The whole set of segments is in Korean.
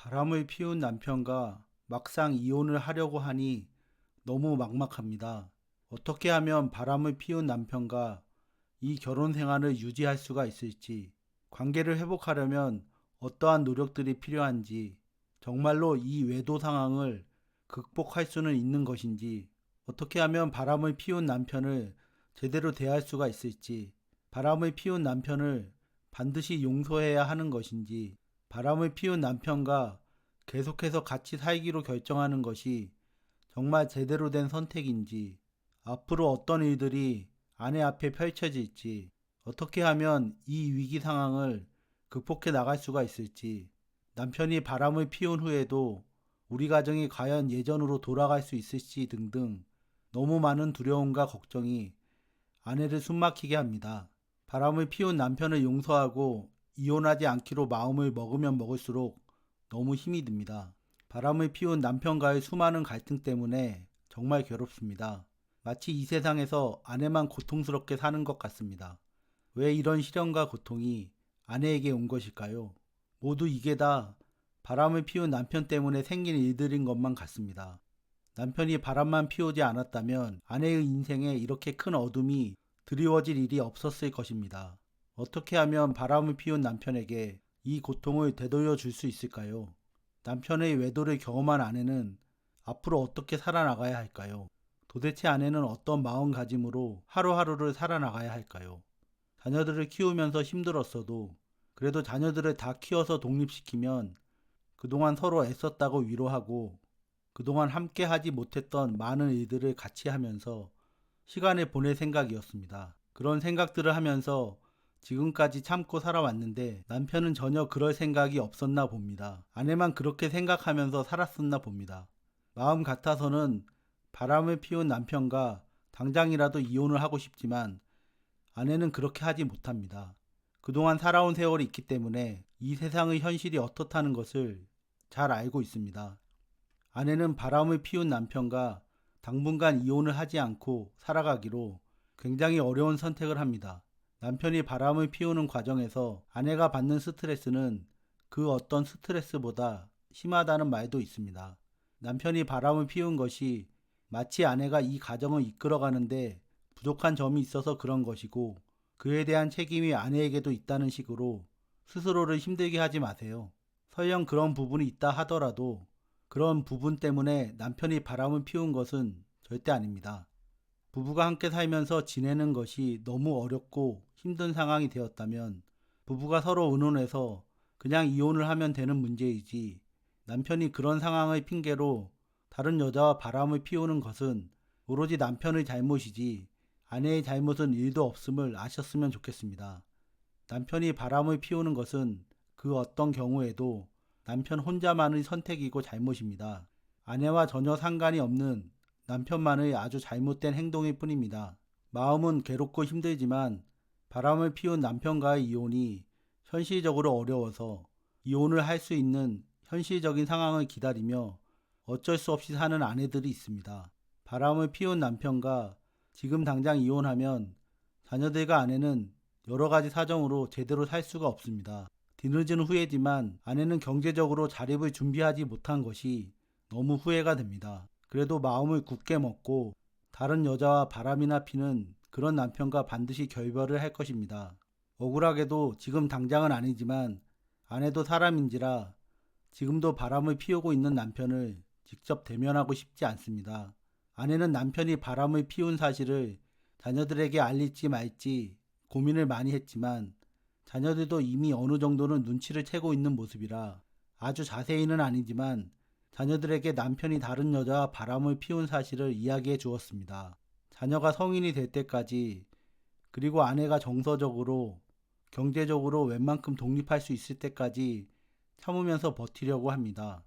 바람을 피운 남편과 막상 이혼을 하려고 하니 너무 막막합니다. 어떻게 하면 바람을 피운 남편과 이 결혼 생활을 유지할 수가 있을지, 관계를 회복하려면 어떠한 노력들이 필요한지, 정말로 이 외도 상황을 극복할 수는 있는 것인지, 어떻게 하면 바람을 피운 남편을 제대로 대할 수가 있을지, 바람을 피운 남편을 반드시 용서해야 하는 것인지, 바람을 피운 남편과 계속해서 같이 살기로 결정하는 것이 정말 제대로 된 선택인지, 앞으로 어떤 일들이 아내 앞에 펼쳐질지, 어떻게 하면 이 위기 상황을 극복해 나갈 수가 있을지, 남편이 바람을 피운 후에도 우리 가정이 과연 예전으로 돌아갈 수 있을지 등등 너무 많은 두려움과 걱정이 아내를 숨막히게 합니다. 바람을 피운 남편을 용서하고 이혼하지 않기로 마음을 먹으면 먹을수록 너무 힘이 듭니다. 바람을 피운 남편과의 수많은 갈등 때문에 정말 괴롭습니다. 마치 이 세상에서 아내만 고통스럽게 사는 것 같습니다. 왜 이런 시련과 고통이 아내에게 온 것일까요? 모두 이게 다 바람을 피운 남편 때문에 생긴 일들인 것만 같습니다. 남편이 바람만 피우지 않았다면 아내의 인생에 이렇게 큰 어둠이 드리워질 일이 없었을 것입니다. 어떻게 하면 바람을 피운 남편에게 이 고통을 되돌려 줄 수 있을까요? 남편의 외도를 경험한 아내는 앞으로 어떻게 살아나가야 할까요? 도대체 아내는 어떤 마음가짐으로 하루하루를 살아나가야 할까요? 자녀들을 키우면서 힘들었어도 그래도 자녀들을 다 키워서 독립시키면 그동안 서로 애썼다고 위로하고 그동안 함께 하지 못했던 많은 일들을 같이 하면서 시간을 보낼 생각이었습니다. 그런 생각들을 하면서 지금까지 참고 살아왔는데 남편은 전혀 그럴 생각이 없었나 봅니다. 아내만 그렇게 생각하면서 살았었나 봅니다. 마음 같아서는 바람을 피운 남편과 당장이라도 이혼을 하고 싶지만 아내는 그렇게 하지 못합니다. 그동안 살아온 세월이 있기 때문에 이 세상의 현실이 어떻다는 것을 잘 알고 있습니다. 아내는 바람을 피운 남편과 당분간 이혼을 하지 않고 살아가기로 굉장히 어려운 선택을 합니다. 남편이 바람을 피우는 과정에서 아내가 받는 스트레스는 그 어떤 스트레스보다 심하다는 말도 있습니다. 남편이 바람을 피운 것이 마치 아내가 이 가정을 이끌어가는데 부족한 점이 있어서 그런 것이고 그에 대한 책임이 아내에게도 있다는 식으로 스스로를 힘들게 하지 마세요. 설령 그런 부분이 있다 하더라도 그런 부분 때문에 남편이 바람을 피운 것은 절대 아닙니다. 부부가 함께 살면서 지내는 것이 너무 어렵고 힘든 상황이 되었다면 부부가 서로 의논해서 그냥 이혼을 하면 되는 문제이지 남편이 그런 상황을 핑계로 다른 여자와 바람을 피우는 것은 오로지 남편의 잘못이지 아내의 잘못은 일도 없음을 아셨으면 좋겠습니다. 남편이 바람을 피우는 것은 그 어떤 경우에도 남편 혼자만의 선택이고 잘못입니다. 아내와 전혀 상관이 없는 남편만의 아주 잘못된 행동일 뿐입니다. 마음은 괴롭고 힘들지만 바람을 피운 남편과의 이혼이 현실적으로 어려워서 이혼을 할 수 있는 현실적인 상황을 기다리며 어쩔 수 없이 사는 아내들이 있습니다. 바람을 피운 남편과 지금 당장 이혼하면 자녀들과 아내는 여러 가지 사정으로 제대로 살 수가 없습니다. 뒤늦은 후회지만 아내는 경제적으로 자립을 준비하지 못한 것이 너무 후회가 됩니다. 그래도 마음을 굳게 먹고 다른 여자와 바람이나 피는 그런 남편과 반드시 결별을 할 것입니다. 억울하게도 지금 당장은 아니지만 아내도 사람인지라 지금도 바람을 피우고 있는 남편을 직접 대면하고 싶지 않습니다. 아내는 남편이 바람을 피운 사실을 자녀들에게 알릴지 말지 고민을 많이 했지만 자녀들도 이미 어느 정도는 눈치를 채고 있는 모습이라 아주 자세히는 아니지만 자녀들에게 남편이 다른 여자와 바람을 피운 사실을 이야기해 주었습니다. 자녀가 성인이 될 때까지 그리고 아내가 정서적으로 경제적으로 웬만큼 독립할 수 있을 때까지 참으면서 버티려고 합니다.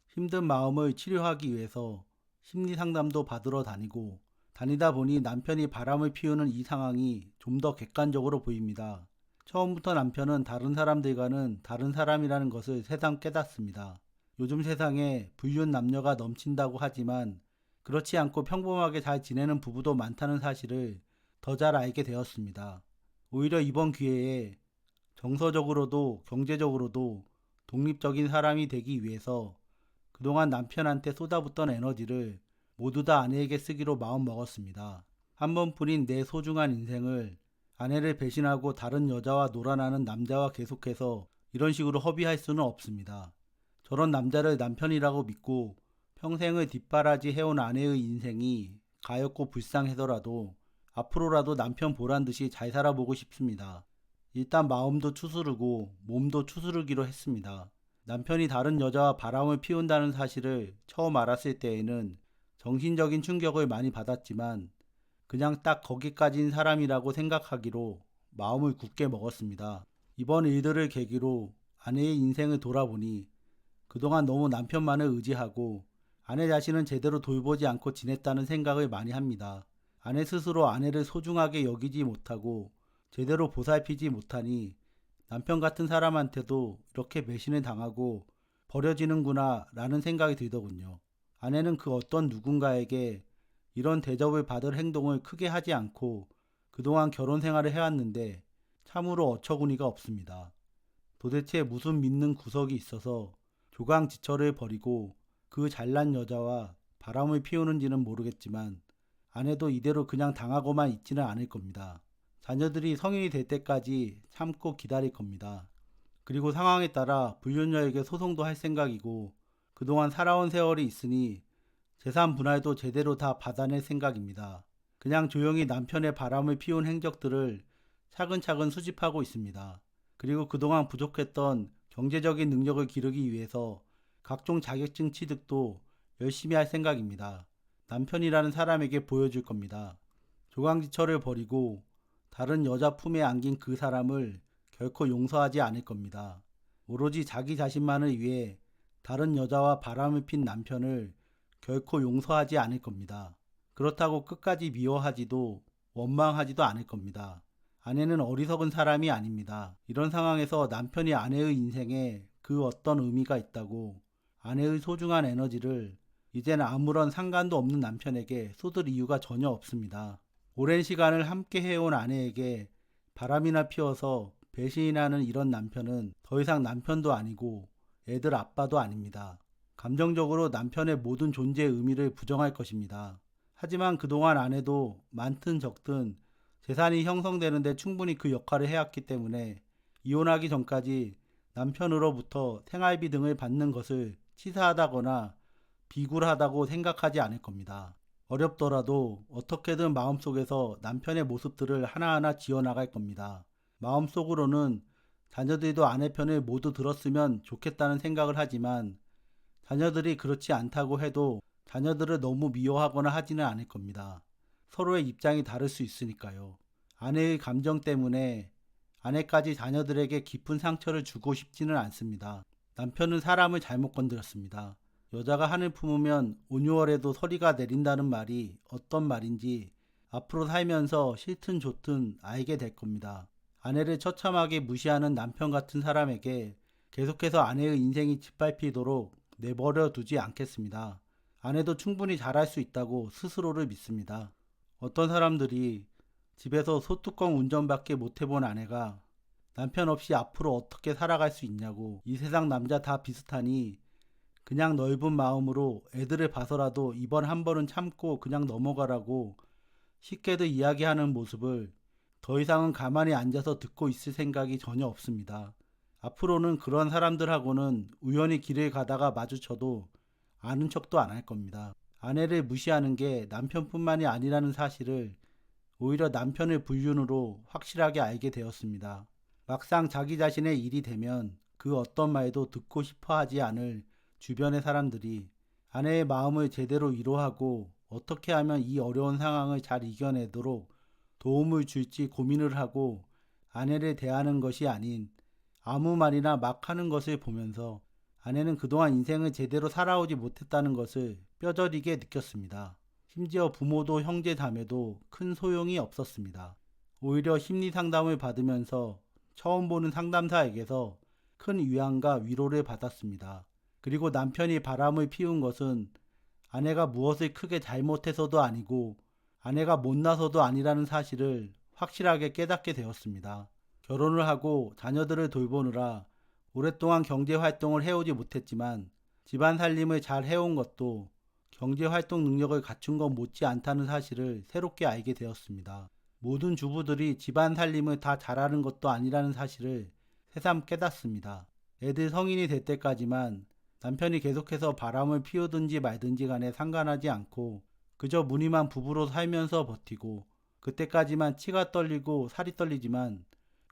힘든 마음을 치료하기 위해서 심리 상담도 받으러 다니다 보니 남편이 바람을 피우는 이 상황이 좀 더 객관적으로 보입니다. 처음부터 남편은 다른 사람들과는 다른 사람이라는 것을 새삼 깨닫습니다. 요즘 세상에 불륜 남녀가 넘친다고 하지만 그렇지 않고 평범하게 잘 지내는 부부도 많다는 사실을 더 잘 알게 되었습니다. 오히려 이번 기회에 정서적으로도 경제적으로도 독립적인 사람이 되기 위해서 그동안 남편한테 쏟아붓던 에너지를 모두 다 아내에게 쓰기로 마음먹었습니다. 한 번뿐인 내 소중한 인생을 아내를 배신하고 다른 여자와 놀아나는 남자와 계속해서 이런 식으로 허비할 수는 없습니다. 저런 남자를 남편이라고 믿고 평생을 뒷바라지 해온 아내의 인생이 가엾고 불쌍해서라도 앞으로라도 남편 보란 듯이 잘 살아보고 싶습니다. 일단 마음도 추스르고 몸도 추스르기로 했습니다. 남편이 다른 여자와 바람을 피운다는 사실을 처음 알았을 때에는 정신적인 충격을 많이 받았지만 그냥 딱 거기까지인 사람이라고 생각하기로 마음을 굳게 먹었습니다. 이번 일들을 계기로 아내의 인생을 돌아보니 그동안 너무 남편만을 의지하고 아내 자신은 제대로 돌보지 않고 지냈다는 생각을 많이 합니다. 아내 스스로 아내를 소중하게 여기지 못하고 제대로 보살피지 못하니 남편 같은 사람한테도 이렇게 배신을 당하고 버려지는구나 라는 생각이 들더군요. 아내는 그 어떤 누군가에게 이런 대접을 받을 행동을 크게 하지 않고 그동안 결혼 생활을 해왔는데 참으로 어처구니가 없습니다. 도대체 무슨 믿는 구석이 있어서 조강지처를 버리고 그 잘난 여자와 바람을 피우는지는 모르겠지만 아내도 이대로 그냥 당하고만 있지는 않을 겁니다. 자녀들이 성인이 될 때까지 참고 기다릴 겁니다. 그리고 상황에 따라 불륜녀에게 소송도 할 생각이고 그동안 살아온 세월이 있으니 재산 분할도 제대로 다 받아낼 생각입니다. 그냥 조용히 남편의 바람을 피운 행적들을 차근차근 수집하고 있습니다. 그리고 그동안 부족했던 경제적인 능력을 기르기 위해서 각종 자격증 취득도 열심히 할 생각입니다. 남편이라는 사람에게 보여줄 겁니다. 조강지처를 버리고 다른 여자 품에 안긴 그 사람을 결코 용서하지 않을 겁니다. 오로지 자기 자신만을 위해 다른 여자와 바람을 핀 남편을 결코 용서하지 않을 겁니다. 그렇다고 끝까지 미워하지도 원망하지도 않을 겁니다. 아내는 어리석은 사람이 아닙니다. 이런 상황에서 남편이 아내의 인생에 그 어떤 의미가 있다고 아내의 소중한 에너지를 이제는 아무런 상관도 없는 남편에게 쏟을 이유가 전혀 없습니다. 오랜 시간을 함께 해온 아내에게 바람이나 피워서 배신하는 이런 남편은 더 이상 남편도 아니고 애들 아빠도 아닙니다. 감정적으로 남편의 모든 존재의 의미를 부정할 것입니다. 하지만 그동안 아내도 많든 적든 재산이 형성되는데 충분히 그 역할을 해왔기 때문에 이혼하기 전까지 남편으로부터 생활비 등을 받는 것을 치사하다거나 비굴하다고 생각하지 않을 겁니다. 어렵더라도 어떻게든 마음속에서 남편의 모습들을 하나하나 지어나갈 겁니다. 마음속으로는 자녀들도 아내 편을 모두 들었으면 좋겠다는 생각을 하지만 자녀들이 그렇지 않다고 해도 자녀들을 너무 미워하거나 하지는 않을 겁니다. 서로의 입장이 다를 수 있으니까요. 아내의 감정 때문에 아내까지 자녀들에게 깊은 상처를 주고 싶지는 않습니다. 남편은 사람을 잘못 건드렸습니다. 여자가 한을 품으면 온유월에도 서리가 내린다는 말이 어떤 말인지 앞으로 살면서 싫든 좋든 알게 될 겁니다. 아내를 처참하게 무시하는 남편 같은 사람에게 계속해서 아내의 인생이 짓밟히도록 내버려 두지 않겠습니다. 아내도 충분히 잘할 수 있다고 스스로를 믿습니다. 어떤 사람들이 집에서 소뚜껑 운전밖에 못 해본 아내가 남편 없이 앞으로 어떻게 살아갈 수 있냐고, 이 세상 남자 다 비슷하니 그냥 넓은 마음으로 애들을 봐서라도 이번 한 번은 참고 그냥 넘어가라고 쉽게들 이야기하는 모습을 더 이상은 가만히 앉아서 듣고 있을 생각이 전혀 없습니다. 앞으로는 그런 사람들하고는 우연히 길을 가다가 마주쳐도 아는 척도 안 할 겁니다. 아내를 무시하는 게 남편뿐만이 아니라는 사실을 오히려 남편의 불륜으로 확실하게 알게 되었습니다. 막상 자기 자신의 일이 되면 그 어떤 말도 듣고 싶어 하지 않을 주변의 사람들이 아내의 마음을 제대로 위로하고 어떻게 하면 이 어려운 상황을 잘 이겨내도록 도움을 줄지 고민을 하고 아내를 대하는 것이 아닌 아무 말이나 막 하는 것을 보면서 아내는 그동안 인생을 제대로 살아오지 못했다는 것을 뼈저리게 느꼈습니다. 심지어 부모도 형제 자매도 큰 소용이 없었습니다. 오히려 심리 상담을 받으면서 처음 보는 상담사에게서 큰 위안과 위로를 받았습니다. 그리고 남편이 바람을 피운 것은 아내가 무엇을 크게 잘못해서도 아니고 아내가 못나서도 아니라는 사실을 확실하게 깨닫게 되었습니다. 결혼을 하고 자녀들을 돌보느라 오랫동안 경제 활동을 해오지 못했지만 집안 살림을 잘 해온 것도 경제 활동 능력을 갖춘 것 못지 않다는 사실을 새롭게 알게 되었습니다. 모든 주부들이 집안 살림을 다 잘하는 것도 아니라는 사실을 새삼 깨닫습니다. 애들 성인이 될 때까지만 남편이 계속해서 바람을 피우든지 말든지 간에 상관하지 않고 그저 무늬만 부부로 살면서 버티고 그때까지만 치가 떨리고 살이 떨리지만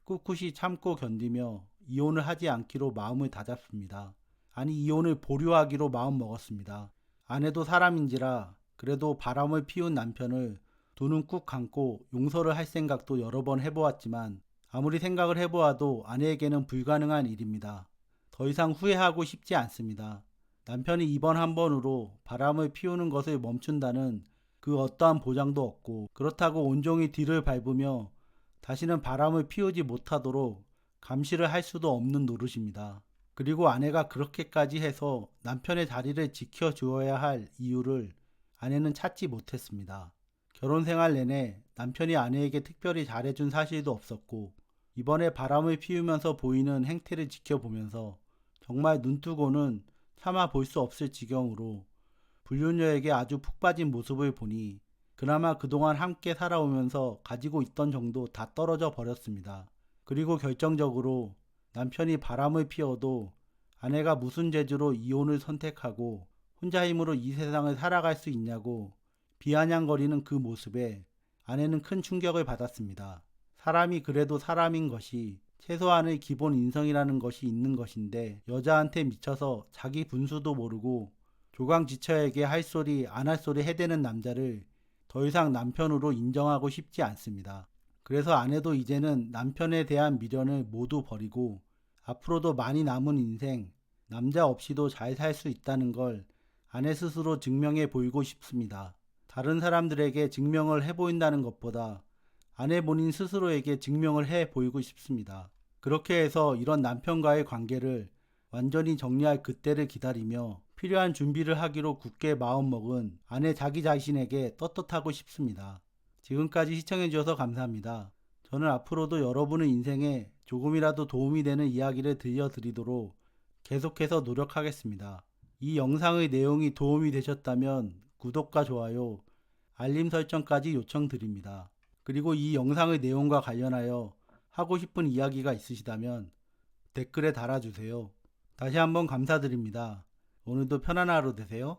꿋꿋이 참고 견디며 이혼을 하지 않기로 마음을 다잡습니다. 아니 이혼을 보류하기로 마음 먹었습니다. 아내도 사람인지라 그래도 바람을 피운 남편을 두 눈 꾹 감고 용서를 할 생각도 여러 번 해보았지만 아무리 생각을 해보아도 아내에게는 불가능한 일입니다. 더 이상 후회하고 싶지 않습니다. 남편이 이번 한 번으로 바람을 피우는 것을 멈춘다는 그 어떠한 보장도 없고 그렇다고 온종일 뒤를 밟으며 다시는 바람을 피우지 못하도록 감시를 할 수도 없는 노릇입니다. 그리고 아내가 그렇게까지 해서 남편의 자리를 지켜주어야 할 이유를 아내는 찾지 못했습니다. 결혼 생활 내내 남편이 아내에게 특별히 잘해준 사실도 없었고 이번에 바람을 피우면서 보이는 행태를 지켜보면서 정말 눈뜨고는 참아 볼 수 없을 지경으로 불륜녀에게 아주 푹 빠진 모습을 보니 그나마 그동안 함께 살아오면서 가지고 있던 정도 다 떨어져 버렸습니다. 그리고 결정적으로 남편이 바람을 피워도 아내가 무슨 재주로 이혼을 선택하고 혼자 힘으로 이 세상을 살아갈 수 있냐고 비아냥거리는 그 모습에 아내는 큰 충격을 받았습니다. 사람이 그래도 사람인 것이 최소한의 기본 인성이라는 것이 있는 것인데 여자한테 미쳐서 자기 분수도 모르고 조강지처에게 할 소리 안 할 소리 해대는 남자를 더 이상 남편으로 인정하고 싶지 않습니다. 그래서 아내도 이제는 남편에 대한 미련을 모두 버리고 앞으로도 많이 남은 인생 남자 없이도 잘 살 수 있다는 걸 아내 스스로 증명해 보이고 싶습니다. 다른 사람들에게 증명을 해 보인다는 것보다 아내 본인 스스로에게 증명을 해 보이고 싶습니다. 그렇게 해서 이런 남편과의 관계를 완전히 정리할 그때를 기다리며 필요한 준비를 하기로 굳게 마음먹은 아내 자기 자신에게 떳떳하고 싶습니다. 지금까지 시청해주셔서 감사합니다. 저는 앞으로도 여러분의 인생에 조금이라도 도움이 되는 이야기를 들려드리도록 계속해서 노력하겠습니다. 이 영상의 내용이 도움이 되셨다면 구독과 좋아요, 알림 설정까지 요청드립니다. 그리고 이 영상의 내용과 관련하여 하고 싶은 이야기가 있으시다면 댓글에 달아주세요. 다시 한번 감사드립니다. 오늘도 편안한 하루 되세요.